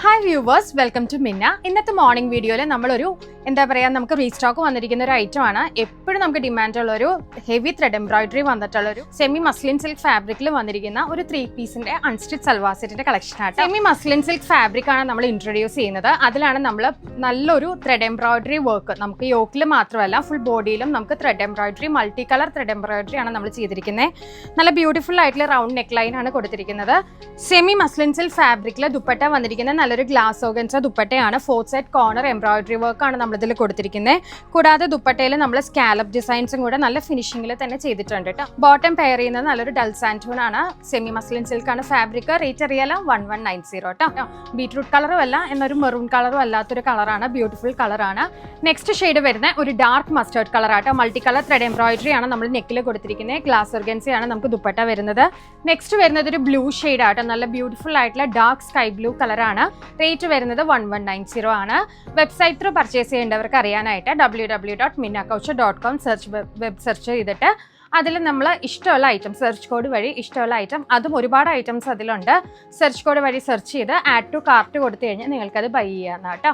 Hi viewers, welcome to മിന്ന. ഇന്നത്തെ morning വീഡിയോയിൽ നമ്മളൊരു നമുക്ക് റീസ്റ്റോക്ക് വന്നിരിക്കുന്ന ഒരു ഐറ്റം ആണ്. എപ്പോഴും നമുക്ക് ഡിമാൻഡുള്ള ഒരു ഹെവി ത്രെഡ് എംബ്രോയിഡറി വന്നിട്ടുള്ള ഒരു സെമി മസ്ലിൻ സിൽക്ക് ഫാബ്രിക്കിൽ വന്നിരിക്കുന്ന ഒരു 3 പീസിന്റെ അൺസ്റ്റിച്ച് സൽവാർ സെറ്റിന്റെ കളക്ഷൻ ആണ്. സെമി മസ്ലിൻ സിൽക്ക് ഫാബ്രിക് ആണ് നമ്മൾ ഇൻട്രൊഡ്യൂസ് ചെയ്യുന്നത്. അതിലാണ് നമ്മൾ നല്ലൊരു ത്രെഡ് എംബ്രോയിഡറി വർക്ക്, നമുക്ക് യോക്കിൽ മാത്രമല്ല ഫുൾ ബോഡിയിലും നമുക്ക് thread embroidery, multi colour thread embroidery ആണ് നമ്മൾ ചെയ്തിരിക്കുന്നത്. നല്ല ബ്യൂട്ടിഫുൾ ആയിട്ടുള്ള റൗണ്ട് നെക്ക് ലൈൻ ആണ് കൊടുത്തിരിക്കുന്നത്. സെമി മസ്ലിൻ സിൽക്ക് ഫാബ്രിക്കിൽ ദുപ്പട്ട വന്നിരിക്കുന്ന നല്ലൊരു ഗ്ലാസ് ഓർഗൻസ ദുപ്പട്ടയാണ്. 4 സൈഡ് കോർണർ എംബ്രോയിഡറി വർക്ക് ആണ് നമ്മൾ ഇതിൽ കൊടുത്തിരിക്കുന്നത്. കൂടാതെ ദുപ്പട്ടയിൽ നമ്മൾ സ്കാലപ്പ് ഡിസൈൻസും കൂടെ നല്ല ഫിനിഷിംഗിൽ തന്നെ ചെയ്തിട്ടുണ്ട് കേട്ടോ. ബോട്ടം പെയർ ചെയ്യുന്നത് നല്ലൊരു ഡൾ സാൻഡൂൺ ആണ്. സെമി മസ്ലിൻ സിൽക്ക് ആണ് ഫാബ്രിക്. റേറ്റ് അറിയാല 1190 കേട്ടോ. ബീട്രൂട്ട് കളറും അല്ല, എന്നൊരു മെറൂൺ കളറും അല്ലാത്തൊരു കളറാണ്. ബ്യൂട്ടിഫുൾ കളറാണ്. നെക്സ്റ്റ് ഷെയ്ഡ് വരുന്ന ഒരു ഡാർക്ക് മസ്റ്റേർഡ് കളർ ആട്ടോ. മൾട്ടി കളർ ത്രെഡ് എംബ്രോയിഡറി ആണ് നമ്മൾ നെക്കിൽ കൊടുത്തിരിക്കുന്നത്. ഗ്ലാസ് ഓർഗൻസയാണ് നമുക്ക് ദുപ്പട്ട വരുന്നത്. നെക്സ്റ്റ് വരുന്നത് ഒരു ബ്ലൂ ഷെയ്ഡ് ആട്ടോ. നല്ല ബ്യൂട്ടിഫുൾ ആയിട്ടുള്ള ഡാർക്ക് സ്കൈ ബ്ലൂ കളറാണ്. റേറ്റ് വരുന്നത് 1190 ആണ്. വെബ്സൈറ്റ് ത്രൂ പർച്ചേസ് ചെയ്യേണ്ടവർക്ക് അറിയാനായിട്ട് www.minnacouch.com വെബ് സെർച്ച് ചെയ്തിട്ട് അതിൽ നമ്മൾ ഇഷ്ടമുള്ള ഐറ്റം, സെർച്ച് കോഡ് വഴി ഇഷ്ടമുള്ള ഐറ്റം, അതും ഒരുപാട് ഐറ്റംസ് അതിലുണ്ട്. സെർച്ച് കോഡ് വഴി സെർച്ച് ചെയ്ത് ആഡ് ടു കാർട്ട് കൊടുത്തു കഴിഞ്ഞാൽ നിങ്ങൾക്കത് ബൈ ചെയ്യാവുന്ന കേട്ടോ.